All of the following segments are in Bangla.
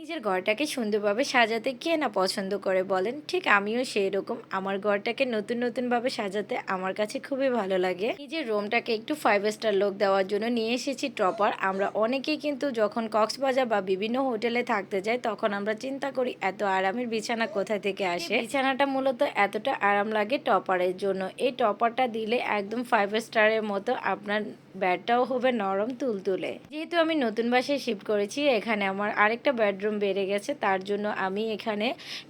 নিজের ঘরটাকে সুন্দরভাবে সাজাতে কে না পছন্দ করে বলেন? ঠিক আমিও সেই রকম। আমার ঘরটাকে নতুন নতুনভাবে সাজাতে আমার কাছে খুবই ভালো লাগে। নিজের রুমটাকে একটু 5 স্টার লুক দেওয়ার জন্য নিয়ে এসেছি টপার। আমরা অনেকেই কিন্তু যখন কক্সবাজার বা বিভিন্ন হোটেলে থাকতে যাই তখন আমরা চিন্তা করি এত আরামের বিছানা কোথা থেকে আসে। বিছানাটা মূলত এতটা আরাম লাগে টপারের জন্য। এই টপারটা দিলে একদম 5 স্টারের মতো আপনার বেডটাও হবে নরম তুলতুলে। যেহেতু আমি নতুন বাসায় শিফট করেছি, এখানে আমার আরেকটা বেডরুম বেড়ে গেছে, তার জন্য আমি এখানে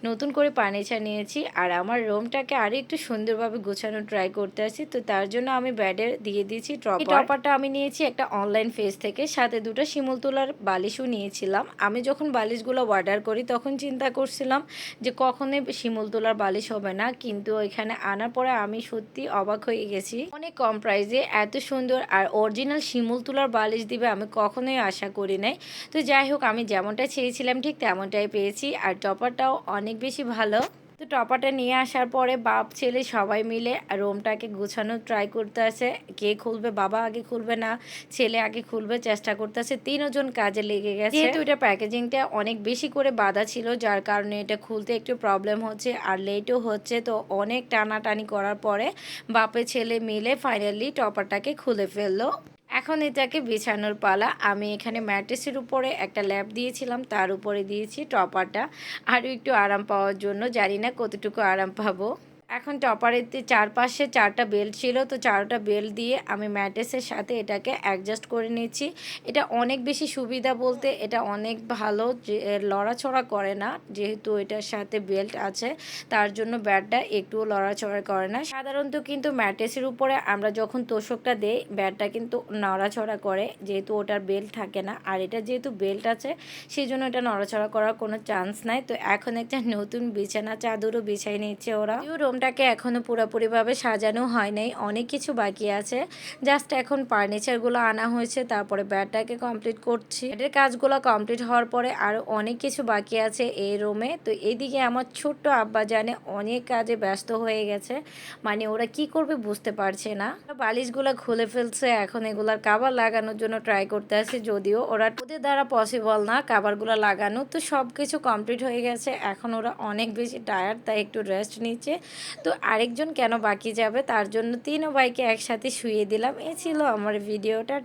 নতুন করে ফার্নিচার নিয়েছি আর আমার রুমটাকে আরও একটু সুন্দরভাবে গোছানো ট্রাই করতে আসি। তো তার জন্য আমি বেডে দিয়ে দিয়েছি টপার। এই টপারটা আমি নিয়েছি একটা অনলাইন পেজ থেকে, সাথে দুটো শিমুল তোলার বালিশও নিয়েছিলাম। আমি যখন বালিশগুলো অর্ডার করি তখন চিন্তা করছিলাম যে কখনোই শিমুল তোলার বালিশ হবে না, কিন্তু এখানে আনার পরে আমি সত্যি অবাক হয়ে গেছি। অনেক কম প্রাইসে এত সুন্দর আর অরিজিনাল শিমুল তোলার বালিশ দিবে আমি কখনোই আশা করি নাই। তো যাই হোক, আমি যেমনটা চেয়েছিলাম ঠিক তেমনটাই পেয়েছি আর টপারটাও অনেক বেশি ভালো। তো টপারটা নিয়ে আসার পরে বাপ ছেলে সবাই মিলে রুমটাকে গুছানো ট্রাই করতে আছে। কে খুলবে, বাবা আগে খুলবে না ছেলে আগে খুলবে, চেষ্টা করতে আছে। তিনজন কাজে লেগে গেছে। যেহেতু এটা প্যাকেজিংটা অনেক বেশি করে বাঁধা ছিল, যার কারণে এটা খুলতে একটু প্রবলেম হচ্ছে আর লেটও হচ্ছে। তো অনেক টানাটানি করার পরে বাপে ছেলে মিলে ফাইনালি টপারটাকে খুলে ফেললো। এখন এটাকে বিছানোর পালা। আমি এখানে ম্যাট্রেসের উপরে একটা ল্যাপ দিয়েছিলাম, তার উপরে দিয়েছি টপারটা আরও একটু আরাম পাওয়ার জন্য। জানি না কতটুকু আরাম পাবো। এখন টপারের চারপাশে 4টা বেল্ট ছিল, তো 4টা বেল্ট দিয়ে আমি ম্যাট্রেসের সাথে এটাকে অ্যাডজাস্ট করে নিচ্ছি। এটা অনেক বেশি সুবিধা বলতে এটা অনেক ভালো যে লড়াচড়া করে না, যেহেতু এটার সাথে বেল্ট আছে তার জন্য ব্যাটটা একটুও লড়াচড়া করে না। সাধারণত কিন্তু ম্যাট্রেসের উপরে আমরা যখন তোষকটা দেই ব্যাটটা কিন্তু নড়াচড়া করে, যেহেতু ওটার বেল্ট থাকে না। আর এটা যেহেতু বেল্ট আছে সেই জন্য এটা নড়াচড়া করার কোনো চান্স নাই। তো এখন একটা নতুন বিছানা চাদরও বিছাই নিচ্ছে ওরা। রুমটাকে এখনো পুরোপুরিভাবে সাজানো হয় নাই, অনেক কিছু বাকি আছে। জাস্ট এখন ফার্নিচারগুলো আনা হয়েছে, তারপরে ব্যাডটাকে কমপ্লিট করছি। বেডের কাজগুলো কমপ্লিট হওয়ার পরে আরও অনেক কিছু বাকি আছে এই রুমে। তো এইদিকে আমার ছোট্ট আব্বা জানে অনেক কাজে ব্যস্ত হয়ে গেছে, মানে ওরা কি করবে বুঝতে পারছে না। বালিশগুলো খুলে ফেলছে, এখন এগুলার কাভার লাগানোর জন্য ট্রাই করতে আছে, যদিও ওদের দ্বারা পসিবল না কাভারগুলো লাগানো। তো সব কিছু কমপ্লিট হয়ে গেছে, এখন ওরা অনেক বেশি টায়ার্ড, তাই একটু রেস্ট নিচ্ছে। তো আরেকজন কেন বাকি যাবে, তার জন্য 3 ভাইকে একসাথে শুইয়ে দিলাম। এ ছিল আমার ভিডিওটা।